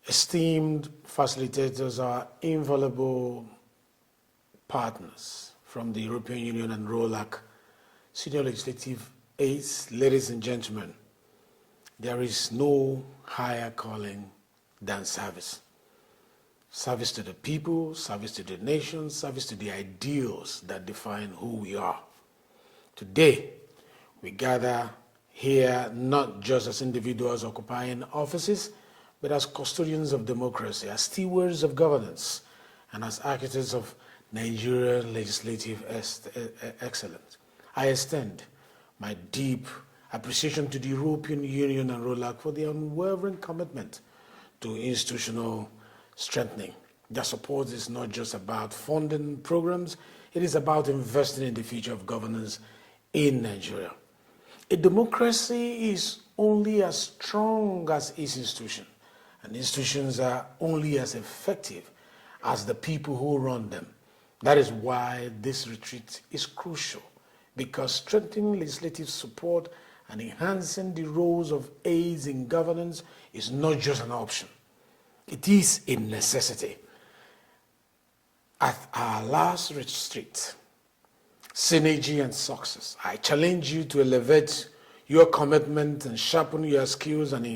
esteemed facilitators, our invaluable partners from the European Union and ROLAC, senior legislative aides, ladies and gentlemen, there is no higher calling than service. Service to the people, service to the nation, service to the ideals that define who we are. Today, we gather here not just as individuals occupying offices, but as custodians of democracy, as stewards of governance, and as architects of Nigerian legislative excellence. I extend my deep appreciation to the European Union and ROLAC for their unwavering commitment to institutional strengthening. Their support is not just about funding programs, it is about investing in the future of governance in Nigeria. A democracy is only as strong as its institution, and institutions are only as effective as the people who run them. That is why this retreat is crucial, because strengthening legislative support and enhancing the roles of aides in governance is not just an option. It is a necessity. At our last retreat, Synergy and Success, I challenge you to elevate your commitment and sharpen your skills and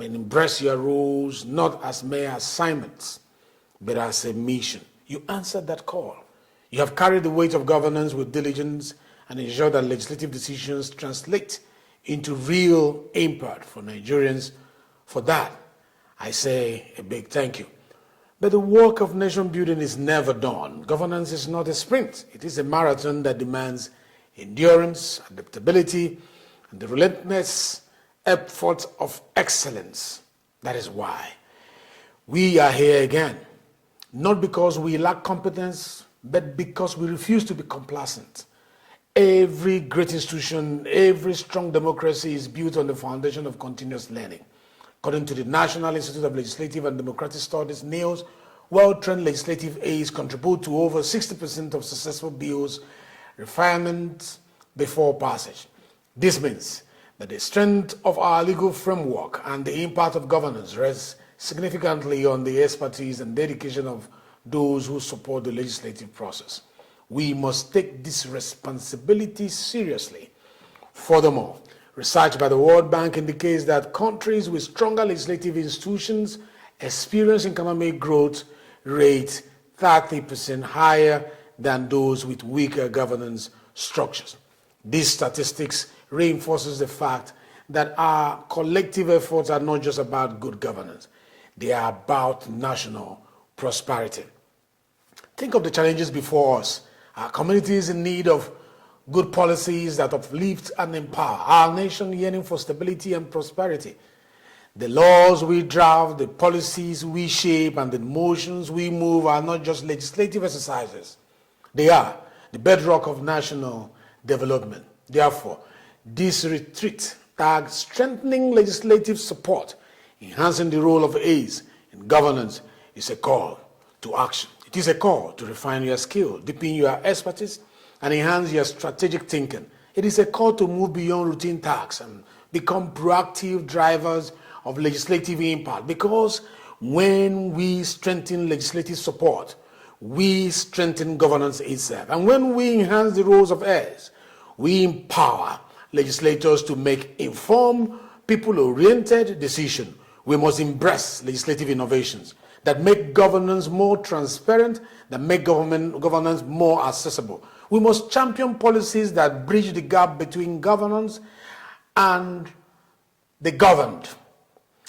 embrace your roles not as mere assignments, but as a mission. You answered that call. You have carried the weight of governance with diligence and ensured that legislative decisions translate into real impact for Nigerians. For that, I say a big thank you. But the work of nation building is never done. Governance is not a sprint. It is a marathon that demands endurance, adaptability, and the relentless effort of excellence. That is why we are here again. Not because we lack competence, but because we refuse to be complacent. Every great institution, every strong democracy is built on the foundation of continuous learning. According to the National Institute of Legislative and Democratic Studies, NIOS, well-trained legislative aides contribute to over 60% of successful bills refinement before passage. This means that the strength of our legal framework and the impact of governance rests significantly on the expertise and dedication of those who support the legislative process. We must take this responsibility seriously. Furthermore, research by the World Bank indicates that countries with stronger legislative institutions experience economic growth rate 30% higher than those with weaker governance structures. These statistics reinforces the fact that our collective efforts are not just about good governance, they are about national prosperity. Think of the challenges before us. Our community is in need of good policies that uplift and empower our nation, yearning for stability and prosperity. The laws we draft, the policies we shape, and the motions we move are not just legislative exercises. They are the bedrock of national development. Therefore, this retreat tagged strengthening legislative support, enhancing the role of aides in governance is a call to action. It is a call to refine your skill, deepen your expertise, and enhance your strategic thinking. It is a call to move beyond routine tasks and become proactive drivers of legislative impact, because when we strengthen legislative support, we strengthen governance itself. And when we enhance the roles of heirs, we empower legislators to make informed, people-oriented decisions. We must embrace legislative innovations that make governance more transparent, that make governance more accessible. We must champion policies that bridge the gap between governance and the governed.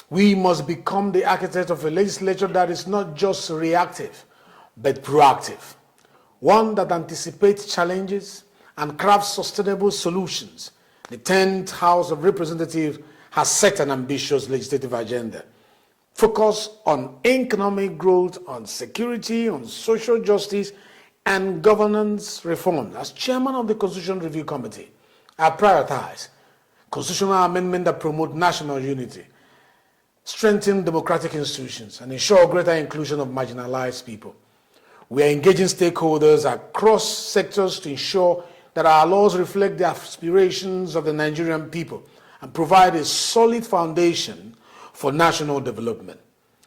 We must become the architect of a legislature that is not just reactive, but proactive. One that anticipates challenges and crafts sustainable solutions. The 10th House of Representatives has set an ambitious legislative agenda. Focus on economic growth, on security, on social justice, and governance reform. As chairman of the Constitution Review Committee, I prioritize constitutional amendments that promote national unity, strengthen democratic institutions, and ensure greater inclusion of marginalized people. We are engaging stakeholders across sectors to ensure that our laws reflect the aspirations of the Nigerian people and provide a solid foundation for national development.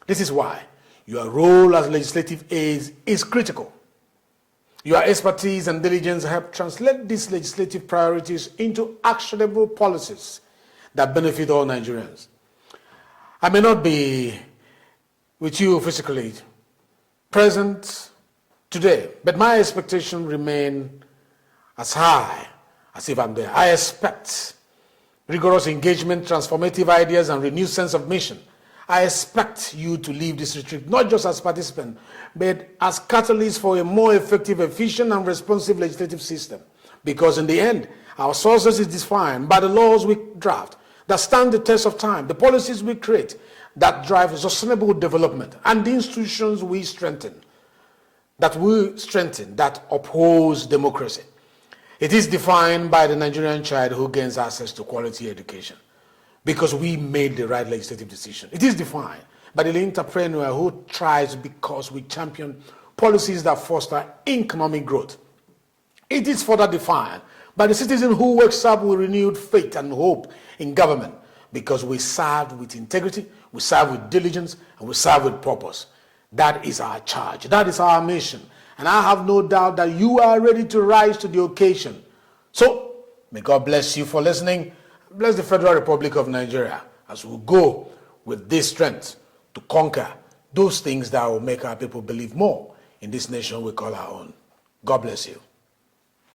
This is why your role as legislative aides is critical. Your expertise and diligence help translate these legislative priorities into actionable policies that benefit all Nigerians. I may not be with you physically present today, but my expectations remain as high as if I'm there. I expect rigorous engagement, transformative ideas, and renewed sense of mission. I expect you to leave this retreat not just as participants, but as catalysts for a more effective, efficient, and responsive legislative system. Because in the end, our success is defined by the laws we draft that stand the test of time, the policies we create that drive sustainable development, and the institutions we strengthen, that upholds democracy. It is defined by the Nigerian child who gains access to quality education because we made the right legislative decision. It is defined by the entrepreneur who tries because we champion policies that foster economic growth. It is further defined by the citizen who wakes up with renewed faith and hope in government because we serve with integrity, we serve with diligence, and we serve with purpose. That is our charge. That is our mission. And I have no doubt that you are ready to rise to the occasion. So, may God bless you for listening. Bless the Federal Republic of Nigeria as we go with this strength to conquer those things that will make our people believe more in this nation we call our own. God bless you.